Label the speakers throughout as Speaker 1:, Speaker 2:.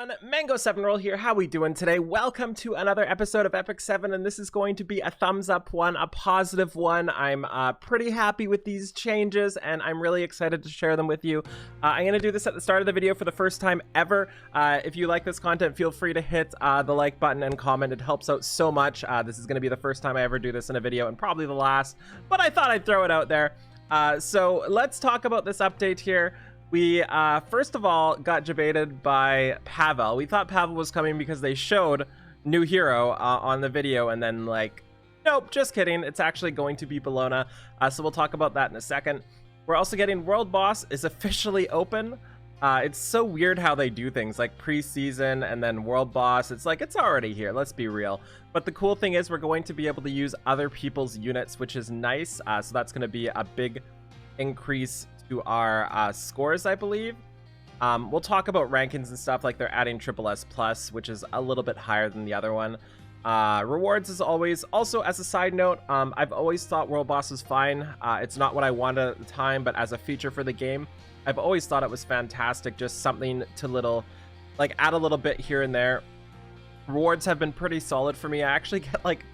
Speaker 1: everyone, Mango7Roll here. How we doing today? Welcome to another episode of Epic 7, and this is going to be a thumbs up one, a positive one. I'm pretty happy with these changes, and I'm really excited to share them with you. I'm going to do this at the start of the video for the first time ever. If you like this content, feel free to hit the like button and comment. It helps out so much. This is going to be the first time I ever do this in a video, and probably the last, but I thought I'd throw it out there. So let's talk about this update here. We, first of all, got debated by Pavel. We thought Pavel was coming because they showed new hero on the video, and then, like, nope, just kidding. It's actually going to be Bologna, so we'll talk about that in a second. We're also getting World Boss is officially open. It's so weird how they do things, like pre-season and then World Boss. It's like, it's already here, let's be real. But the cool thing is we're going to be able to use other people's units, which is nice. So that's going to be a big increase to our scores, I believe. We'll talk about rankings and stuff, like they're adding SSS Plus, which is a little bit higher than the other one. Rewards as always. Also, as a side note, I've always thought World Boss was fine. It's not what I wanted at the time, but as a feature for the game, I've always thought it was fantastic. Just something to add a little bit here and there. Rewards have been pretty solid for me. I actually get like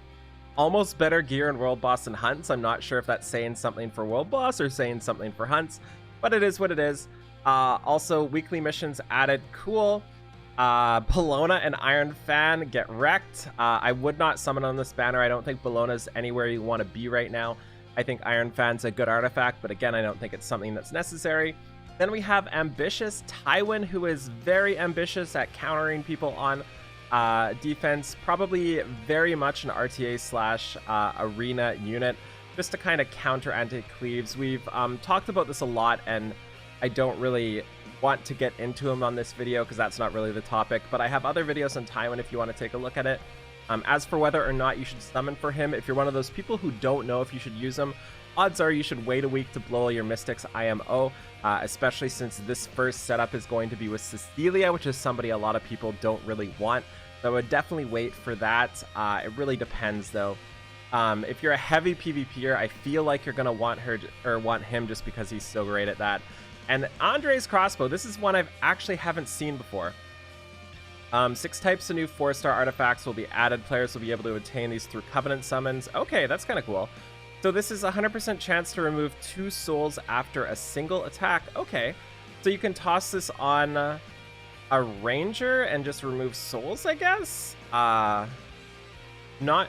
Speaker 1: almost better gear in World Boss and Hunts. I'm not sure if that's saying something for World Boss or saying something for Hunts, but it is what it is. Also, weekly missions added. Cool. Bologna and Iron Fan get wrecked. I would not summon on this banner. I don't think Bologna's anywhere you want to be right now. I think Iron Fan's a good artifact, but again, I don't think it's something that's necessary. Then we have Ambitious Tywin, who is very ambitious at countering people on defense, probably very much an RTA slash arena unit, just to kind of counter anti-cleaves. We've talked about this a lot, and I don't really want to get into him on this video because that's not really the topic, but I have other videos on Tywin if you want to take a look at it. As for whether or not you should summon for him, if you're one of those people who don't know if you should use him, odds are you should wait a week to blow all your Mystics IMO, especially since this first setup is going to be with Cecilia, which is somebody a lot of people don't really want. So I would definitely wait for that. It really depends, though. If you're a heavy PvPer, I feel like you're gonna want her or want him just because he's so great at that. And Andre's crossbow. This is one I've actually haven't seen before. 6 types of new 4-star artifacts will be added. Players will be able to obtain these through Covenant summons. Okay, that's kind of cool. So this is a 100% chance to remove 2 souls after a single attack. Okay, so you can toss this on a ranger and just remove souls, I guess. Not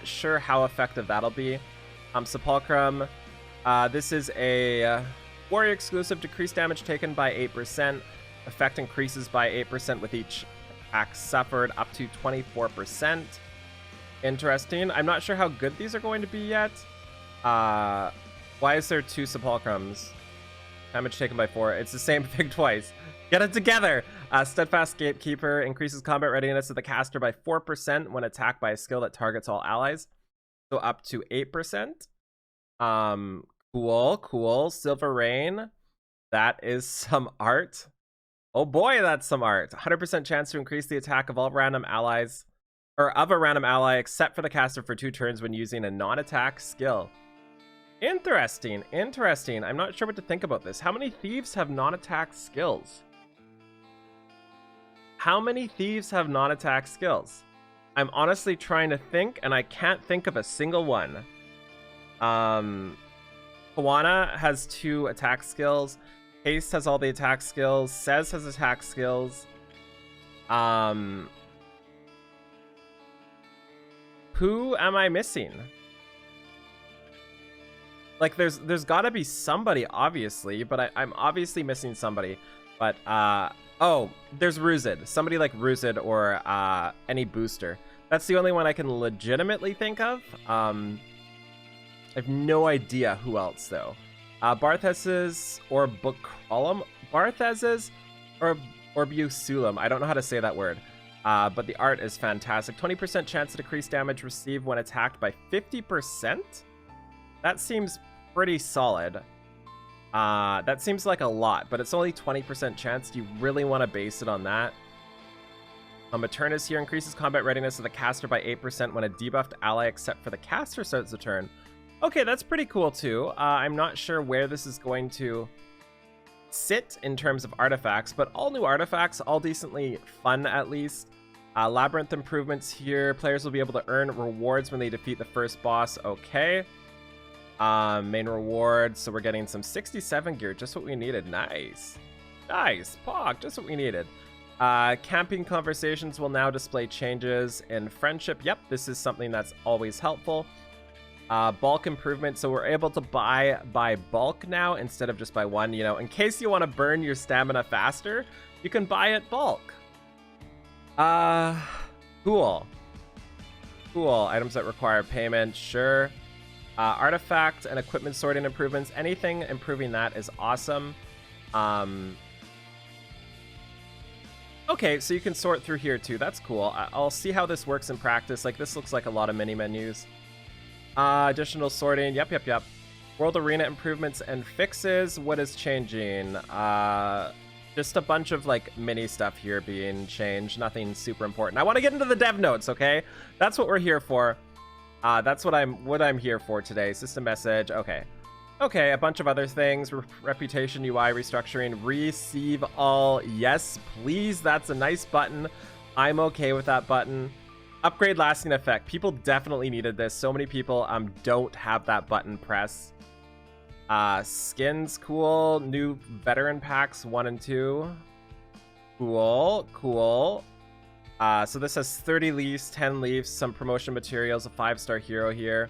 Speaker 1: sure how effective that'll be. Sepulchrum. This is a warrior exclusive. Decreased damage taken by 8%. Effect increases by 8% with each attack suffered, up to 24%. Interesting. I'm not sure how good these are going to be yet. Why is there 2 Sepulchrums? Damage taken by 4. It's the same thing twice. Get it together! Steadfast Gatekeeper increases combat readiness of the caster by 4% when attacked by a skill that targets all allies. So up to 8%. Cool. Silver Rain. That is some art. Oh boy, that's some art. 100% chance to increase the attack of all random allies, or of a random ally except for the caster for 2 turns when using a non-attack skill. Interesting. I'm not sure what to think about this. How many thieves have non-attack skills? How many thieves have non-attack skills? I'm honestly trying to think, and I can't think of a single one. Kawana has 2 attack skills. Haste has all the attack skills. Sez has attack skills. Who am I missing? Like, there's got to be somebody, obviously, but I'm obviously missing somebody. But, oh, there's Ruzid. Somebody like Ruzid or any booster. That's the only one I can legitimately think of. I have no idea who else, though. Barthes's or Bukrolam? Barthes's or Busulam. I don't know how to say that word. But the art is fantastic. 20% chance to decrease damage received when attacked by 50%? That seems pretty solid. That seems like a lot, but it's only 20% chance. Do you really want to base it on that? Maternus here increases combat readiness of the caster by 8% when a debuffed ally except for the caster starts the turn. Okay, that's pretty cool too. I'm not sure where this is going to sit in terms of artifacts, but all new artifacts, all decently fun at least. Labyrinth improvements here. Players will be able to earn rewards when they defeat the first boss. Okay. Main reward. So we're getting some 67 gear, just what we needed. Nice. Nice. Pog, just what we needed. Camping conversations will now display changes in friendship. Yep, this is something that's always helpful. Bulk improvement, so we're able to buy by bulk now instead of just by one. You know, in case you want to burn your stamina faster, you can buy it bulk. Cool. Cool. Items that require payment, sure. Artifact and equipment sorting improvements. Anything improving that is awesome. Okay, so you can sort through here too. That's cool. I'll see how this works in practice. Like, this looks like a lot of mini menus. Additional sorting. Yep. World Arena improvements and fixes. What is changing? Just a bunch of like mini stuff here being changed. Nothing super important. I want to get into the dev notes, okay? That's what we're here for. That's what I'm here for today. System message. Okay. Okay, a bunch of other things. Reputation, UI restructuring, receive all. Yes, please. That's a nice button. I'm okay with that button. Upgrade lasting effect. People definitely needed this. So many people don't have that button pressed. Skins, cool. New veteran packs 1 and 2. Cool. So this has 30 leaves, 10 leaves, some promotion materials, a 5-star hero here.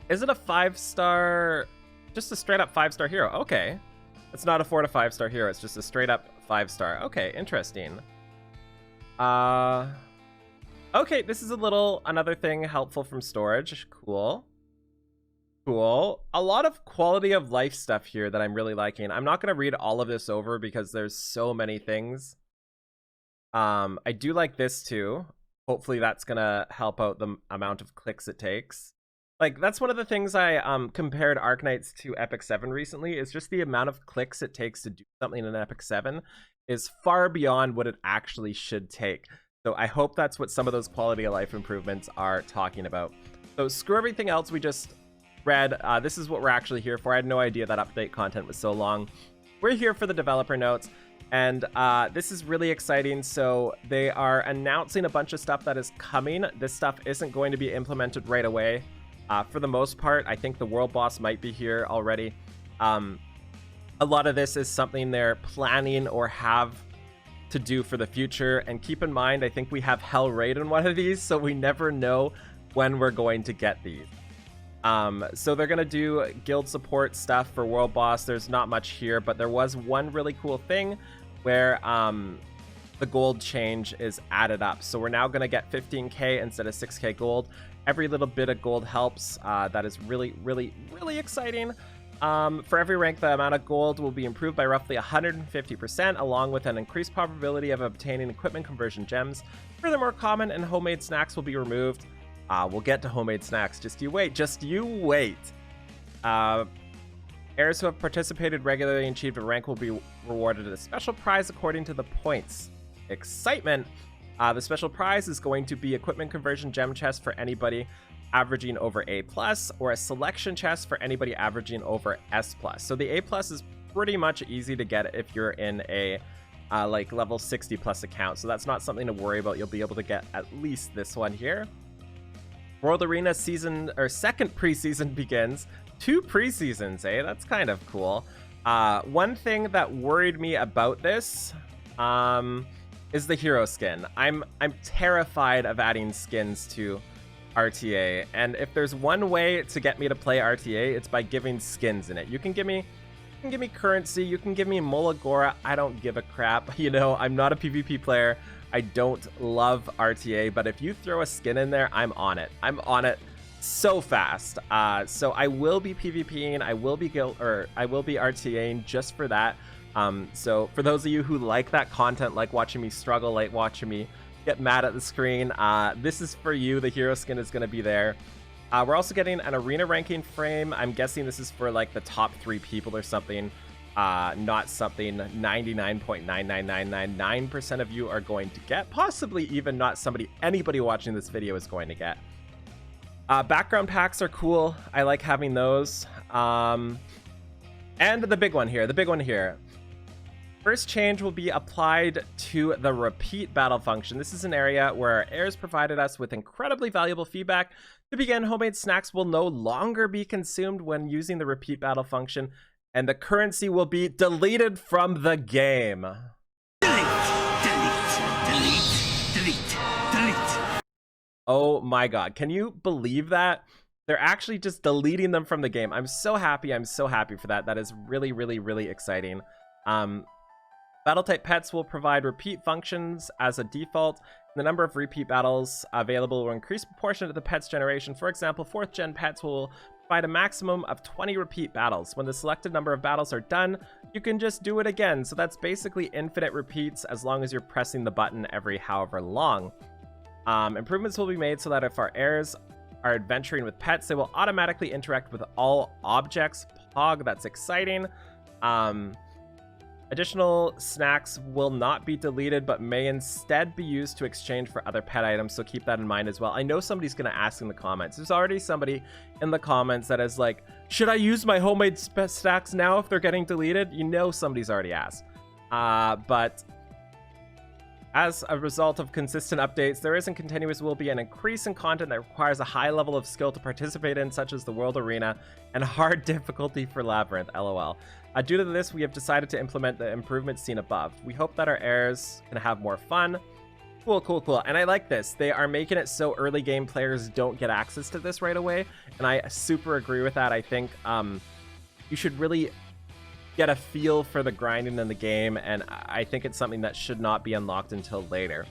Speaker 1: Is it a 5-star? Just a straight up 5-star hero. Okay. It's not a 4 to 5-star hero. It's just a straight up 5-star. Okay, interesting. Okay, this is another thing helpful from storage. Cool. A lot of quality of life stuff here that I'm really liking. I'm not going to read all of this over because there's so many things. I do like this too. Hopefully that's going to help out the amount of clicks it takes. Like, that's one of the things I compared Arknights to Epic 7 recently, is just the amount of clicks it takes to do something in Epic 7 is far beyond what it actually should take. So I hope that's what some of those quality of life improvements are talking about. So screw everything else we just read. This is what we're actually here for. I had no idea that update content was so long. We're here for the developer notes, and this is really exciting. So they are announcing a bunch of stuff that is coming. This stuff isn't going to be implemented right away. For the most part, I think the world boss might be here already. A lot of this is something they're planning or have to do for the future, and keep in mind, I think we have Hell Raid in one of these, so we never know when we're going to get these. So they're gonna do guild support stuff for world boss. There's not much here, but there was one really cool thing where the gold change is added up. So we're now gonna get 15k instead of 6k gold. Every little bit of gold helps. That is really exciting. For every rank, the amount of gold will be improved by roughly 150%, along with an increased probability of obtaining equipment conversion gems. Furthermore, common and homemade snacks will be removed. We'll get to homemade snacks. Just you wait. Heirs who have participated regularly and achieved a rank will be rewarded a special prize according to the points. Excitement! The special prize is going to be equipment conversion gem chest for anybody averaging over A+, or a selection chest for anybody averaging over S+. So the A+ is pretty much easy to get if you're in a like level 60 plus account. So that's not something to worry about. You'll be able to get at least this one here. World Arena season or second preseason begins. 2 preseasons, eh? That's kind of cool. One thing that worried me about this is the hero skin. I'm terrified of adding skins to RTA, and if there's one way to get me to play RTA, it's by giving skins in it. You can give me currency, you can give me Mulagora, I don't give a crap. You know, I'm not a PvP player. I don't love RTA, but if you throw a skin in there, I'm on it. I'm on it so fast. So I will be PvPing, I will be RTAing just for that. So for those of you who like that content, like watching me struggle, like watching me get mad at the screen, this is for you. The hero skin is going to be there. We're also getting an arena ranking frame. I'm guessing this is for like the top 3 people or something. Not something 99.99999% of you are going to get. Possibly even not anybody watching this video is going to get. Background packs are cool. I like having those. And the big one here, First change will be applied to the repeat battle function. This is an area where our heirs provided us with incredibly valuable feedback. To begin, homemade snacks will no longer be consumed when using the repeat battle function, and the currency will be deleted from the game. Delete. Oh my god, can you believe that? They're actually just deleting them from the game. I'm so happy for that. That is really, really, really exciting. Battle type pets will provide repeat functions as a default. The number of repeat battles available will increase proportionate to the pets generation. For example, 4th gen pets will provide a maximum of 20 repeat battles. When the selected number of battles are done, you can just do it again. So that's basically infinite repeats as long as you're pressing the button every however long. Improvements will be made so that if our heirs are adventuring with pets, they will automatically interact with all objects. Pog, that's exciting. Additional snacks will not be deleted, but may instead be used to exchange for other pet items, so keep that in mind as well. I know somebody's going to ask in the comments. There's already somebody in the comments that is like, should I use my homemade snacks now if they're getting deleted? You know somebody's already asked. But as a result of consistent updates, there is and continuous will be an increase in content that requires a high level of skill to participate in, such as the World Arena, and hard difficulty for Labyrinth, lol. Due to this, we have decided to implement the improvements seen above. We hope that our heirs can have more fun. Cool. And I like this. They are making it so early game players don't get access to this right away, and I super agree with that. I think you should really get a feel for the grinding in the game, and I think it's something that should not be unlocked until later.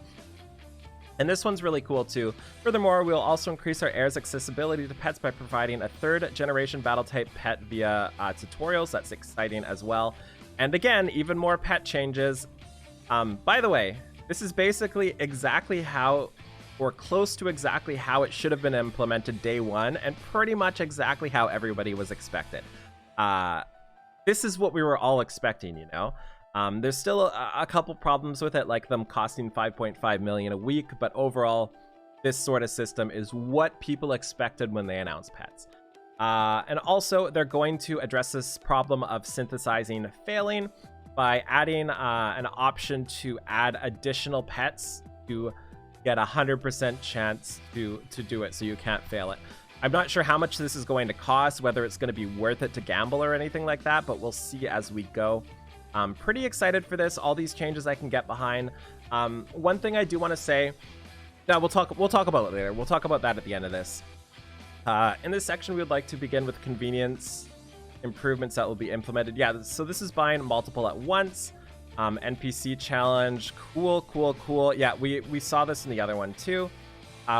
Speaker 1: And this one's really cool too. Furthermore, we'll also increase our heirs' accessibility to pets by providing a 3rd generation battle type pet via tutorials. That's exciting as well. And again, even more pet changes. By the way, this is basically exactly how, or close to exactly how it should have been implemented day one, and pretty much exactly how everybody was expected. This is what we were all expecting, you know? There's still a couple problems with it, like them costing 5.5 million a week, but overall, this sort of system is what people expected when they announced pets. And also, they're going to address this problem of synthesizing failing by adding an option to add additional pets to get a 100% chance to do it, so you can't fail it. I'm not sure how much this is going to cost, whether it's going to be worth it to gamble or anything like that, but we'll see as we go. I'm pretty excited for this. All these changes I can get behind. One thing I do want to say, now we'll talk about it later. We'll talk about that at the end of this. In this section, we would like to begin with convenience improvements that will be implemented. Yeah, so this is buying multiple at once. NPC challenge, cool. Yeah, we saw this in the other one too.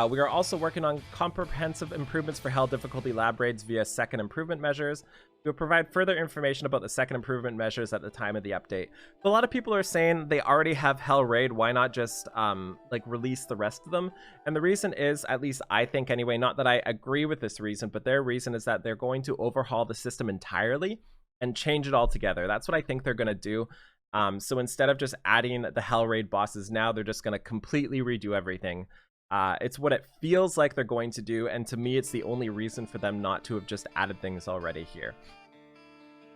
Speaker 1: We are also working on comprehensive improvements for hell difficulty lab raids via second improvement measures. We will provide further information about the second improvement measures at the time of the update. So a lot of people are saying they already have hell raid, why not just like release the rest of them? And the reason is, at least I think anyway, not that I agree with this reason, but their reason is that they're going to overhaul the system entirely and change it all together. That's what I think they're going to do. So instead of just adding the hell raid bosses now, they're just going to completely redo everything. It's what it feels like they're going to do, and to me, it's the only reason for them not to have just added things already here.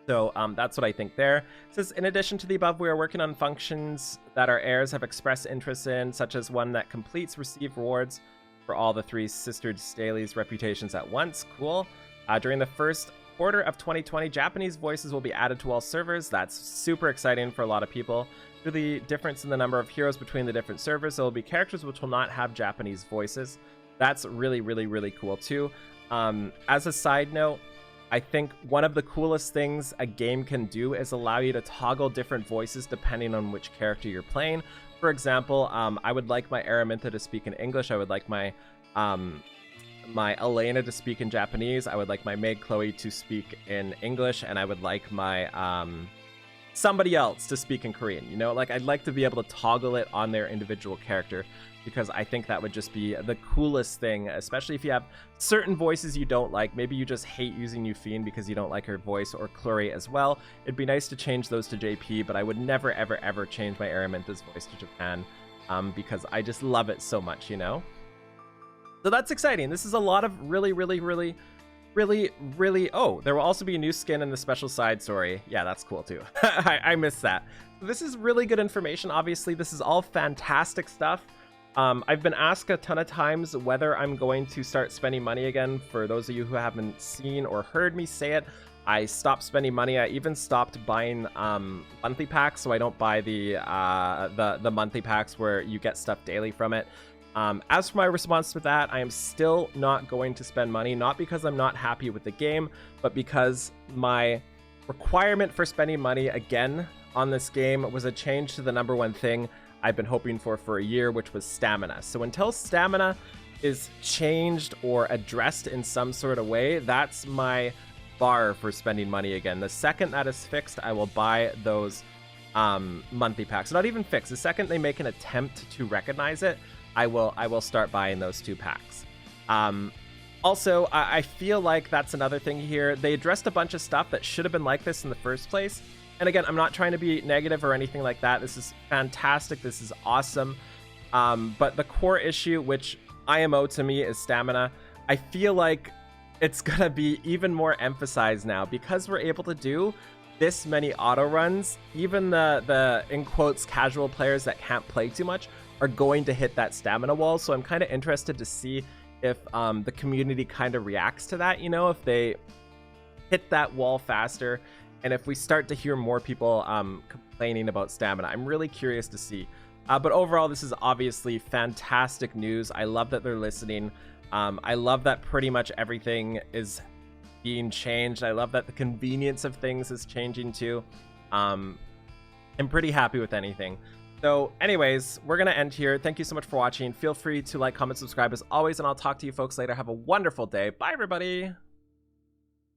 Speaker 1: So that's what I think there. It says, in addition to the above, we are working on functions that our heirs have expressed interest in, such as one that completes receive rewards for all the 3 Sister Staley's reputations at once. Cool. During the first quarter of 2020, Japanese voices will be added to all servers. That's super exciting for a lot of people. Due to the difference in the number of heroes between the different servers, there will be characters which will not have Japanese voices. That's really cool too. As a side note, I think one of the coolest things a game can do is allow you to toggle different voices depending on which character you're playing. For example, I would like my Araminta to speak in English. I would like my Elena to speak in Japanese. I would like my maid Chloe to speak in English, and I would like my somebody else to speak in Korean. You know, like, I'd like to be able to toggle it on their individual character, because I think that would just be the coolest thing, especially if you have certain voices you don't like. Maybe you just hate using Euphine because you don't like her voice, or Chloe as well. It'd be nice to change those to JP, but I would never ever change my Araminta's voice to Japan, because I just love it so much, you know? So that's exciting. This is a lot of really really, oh, there will also be a new skin in the special side story. Yeah, that's cool too. I missed that. This is really good information. Obviously, this is all fantastic stuff. I've been asked a ton of times whether I'm going to start spending money again. For those of you who haven't seen or heard me say it, I stopped spending money. I even stopped buying monthly packs, so I don't buy the monthly packs where you get stuff daily from it. As for my response to that, I am still not going to spend money, not because I'm not happy with the game, but because my requirement for spending money again on this game was a change to the number one thing I've been hoping for a year, which was stamina. So until stamina is changed or addressed in some sort of way, that's my bar for spending money again. The second that is fixed, I will buy those monthly packs. Not even fixed. The second they make an attempt to recognize it, I will start buying those 2 packs. Also, I feel like that's another thing here. They addressed a bunch of stuff that should have been like this in the first place. And again, I'm not trying to be negative or anything like that. This is fantastic. This is awesome. But the core issue, which IMO to me is stamina, I feel like it's going to be even more emphasized now because we're able to do this many auto runs. Even the in quotes casual players that can't play too much are going to hit that stamina wall. So I'm kind of interested to see if the community kind of reacts to that, you know, if they hit that wall faster. And if we start to hear more people complaining about stamina, I'm really curious to see. But overall, this is obviously fantastic news. I love that they're listening. I love that pretty much everything is being changed. I love that the convenience of things is changing too. I'm pretty happy with anything. So anyways, we're going to end here. Thank you so much for watching. Feel free to like, comment, subscribe as always, and I'll talk to you folks later. Have a wonderful day. Bye, everybody.